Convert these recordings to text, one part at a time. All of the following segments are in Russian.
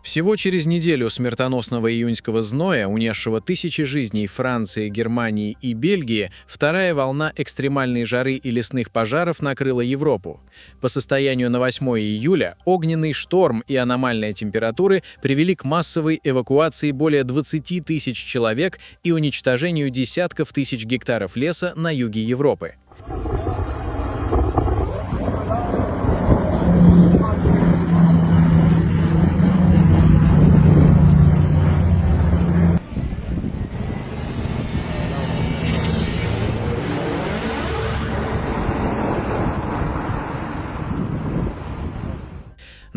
Всего через неделю смертоносного июньского зноя, унесшего тысячи жизней Франции, Германии и Бельгии, вторая волна экстремальной жары и лесных пожаров накрыла Европу. По состоянию на 8 июля огненный шторм и аномальные температуры привели к массовой эвакуации более 20 тысяч человек и уничтожению десятков тысяч гектаров леса на юге Европы.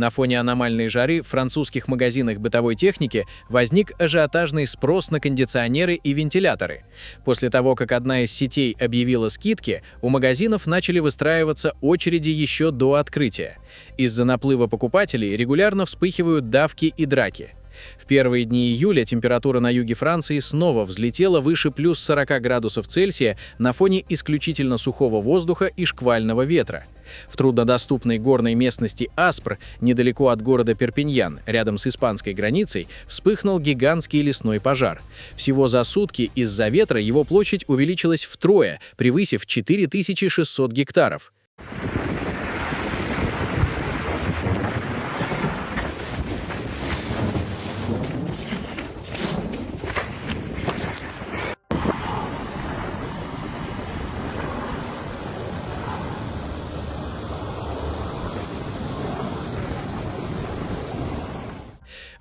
На фоне аномальной жары в французских магазинах бытовой техники возник ажиотажный спрос на кондиционеры и вентиляторы. После того, как одна из сетей объявила скидки, у магазинов начали выстраиваться очереди еще до открытия. Из-за наплыва покупателей регулярно вспыхивают давки и драки. В первые дни июля температура на юге Франции снова взлетела выше плюс 40 градусов Цельсия на фоне исключительно сухого воздуха и шквального ветра. В труднодоступной горной местности Аспр, недалеко от города Перпиньян, рядом с испанской границей, вспыхнул гигантский лесной пожар. Всего за сутки из-за ветра его площадь увеличилась втрое, превысив 4600 гектаров.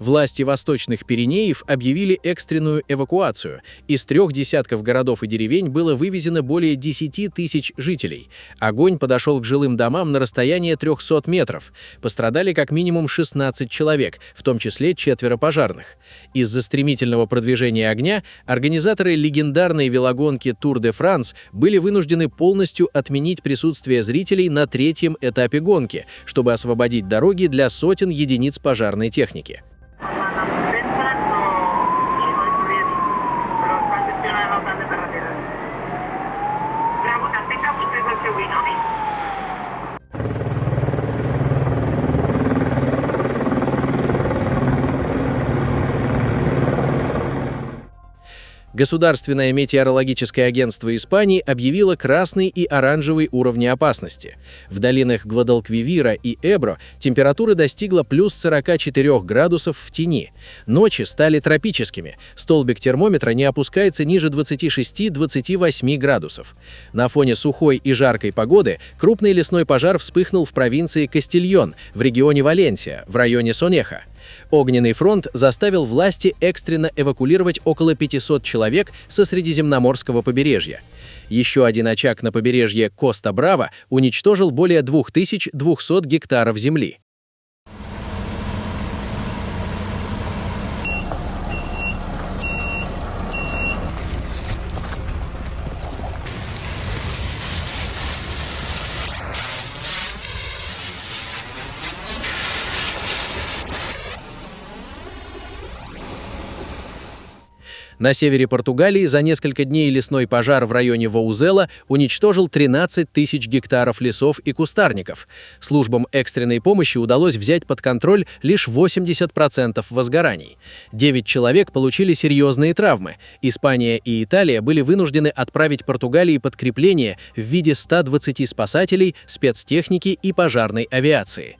Власти Восточных Пиренеев объявили экстренную эвакуацию. Из 3 десятков городов и деревень было вывезено более 10 тысяч жителей. Огонь подошел к жилым домам на расстояние 300 метров. Пострадали как минимум 16 человек, в том числе 4 пожарных. Из-за стремительного продвижения огня организаторы легендарной велогонки Тур де Франс были вынуждены полностью отменить присутствие зрителей на 3-м этапе гонки, чтобы освободить дороги для сотен единиц пожарной техники. Государственное метеорологическое агентство Испании объявило красный и оранжевый уровни опасности. В долинах Гвадалквивира и Эбро температура достигла плюс 44 градусов в тени. Ночи стали тропическими. Столбик термометра не опускается ниже 26-28 градусов. На фоне сухой и жаркой погоды крупный лесной пожар вспыхнул в провинции Кастильон, в регионе Валенсия, в районе Сонеха. Огненный фронт заставил власти экстренно эвакуировать около 500 человек со Средиземноморского побережья. Еще один очаг на побережье Коста-Браво уничтожил более 2200 гектаров земли. На севере Португалии за несколько дней лесной пожар в районе Воузела уничтожил 13 тысяч гектаров лесов и кустарников. Службам экстренной помощи удалось взять под контроль лишь 80% возгораний. 9 человек получили серьезные травмы. Испания и Италия были вынуждены отправить Португалии подкрепление в виде 120 спасателей, спецтехники и пожарной авиации.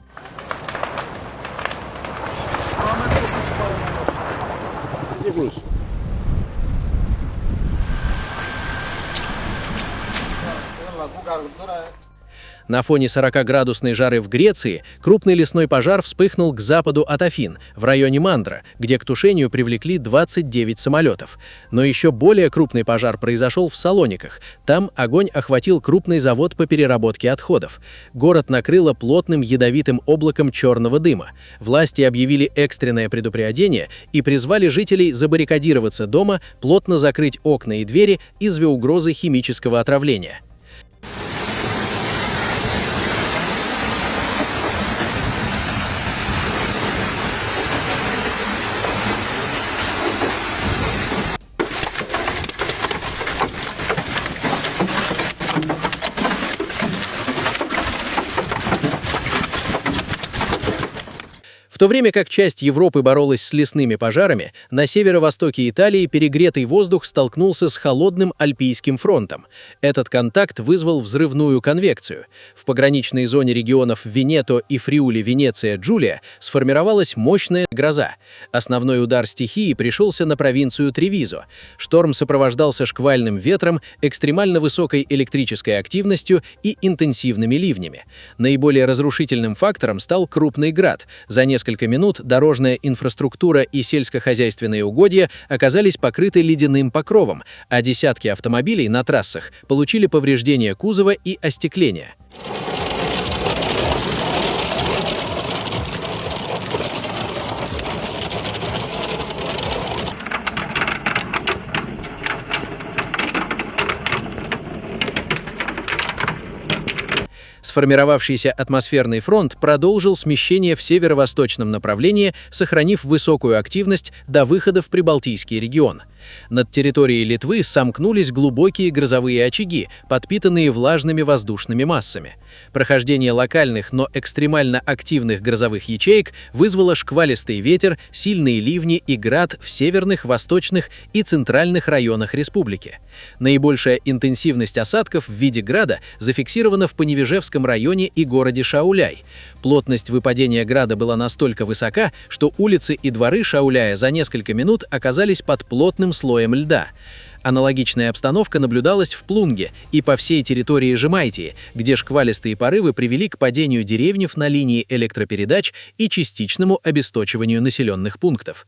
На фоне 40-градусной жары в Греции крупный лесной пожар вспыхнул к западу от Афин, в районе Мандра, где к тушению привлекли 29 самолетов. Но еще более крупный пожар произошел в Салониках. Там огонь охватил крупный завод по переработке отходов. Город накрыло плотным ядовитым облаком черного дыма. Власти объявили экстренное предупреждение и призвали жителей забаррикадироваться дома, плотно закрыть окна и двери из-за угрозы химического отравления. то время как часть Европы боролась с лесными пожарами, на северо-востоке Италии перегретый воздух столкнулся с холодным Альпийским фронтом. Этот контакт вызвал взрывную конвекцию. В пограничной зоне регионов Венето и Фриули-Венеция-Джулия сформировалась мощная гроза. Основной удар стихии пришелся на провинцию Тревизо. Шторм сопровождался шквальным ветром, экстремально высокой электрической активностью и интенсивными ливнями. Наиболее разрушительным фактором стал крупный град. За несколько минут дорожная инфраструктура и сельскохозяйственные угодья оказались покрыты ледяным покровом, а десятки автомобилей на трассах получили повреждения кузова и остекления. Сформировавшийся атмосферный фронт продолжил смещение в северо-восточном направлении, сохранив высокую активность до выхода в Прибалтийский регион. Над территорией Литвы сомкнулись глубокие грозовые очаги, подпитанные влажными воздушными массами. Прохождение локальных, но экстремально активных грозовых ячеек вызвало шквалистый ветер, сильные ливни и град в северных, восточных и центральных районах республики. Наибольшая интенсивность осадков в виде града зафиксирована в Поневежевском районе и городе Шауляй. Плотность выпадения града была настолько высока, что улицы и дворы Шауляя за несколько минут оказались под плотным слоем льда. Аналогичная обстановка наблюдалась в Плунге и по всей территории Жемайтии, где шквалистые порывы привели к падению деревьев на линии электропередач и частичному обесточиванию населенных пунктов.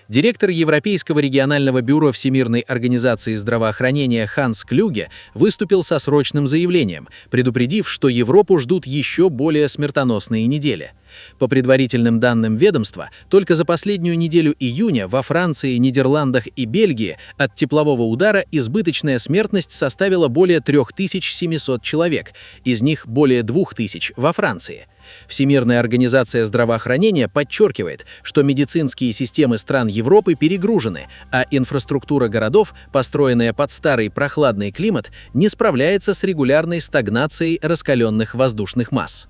Директор Европейского регионального бюро Всемирной организации здравоохранения Ханс Клюге выступил со срочным заявлением, предупредив, что Европу ждут еще более смертоносные недели. По предварительным данным ведомства, только за последнюю неделю июня во Франции, Нидерландах и Бельгии от теплового удара избыточная смертность составила более 3700 человек, из них более 2000 во Франции. Всемирная организация здравоохранения подчеркивает, что медицинские системы стран Европы перегружены, а инфраструктура городов, построенная под старый прохладный климат, не справляется с регулярной стагнацией раскаленных воздушных масс.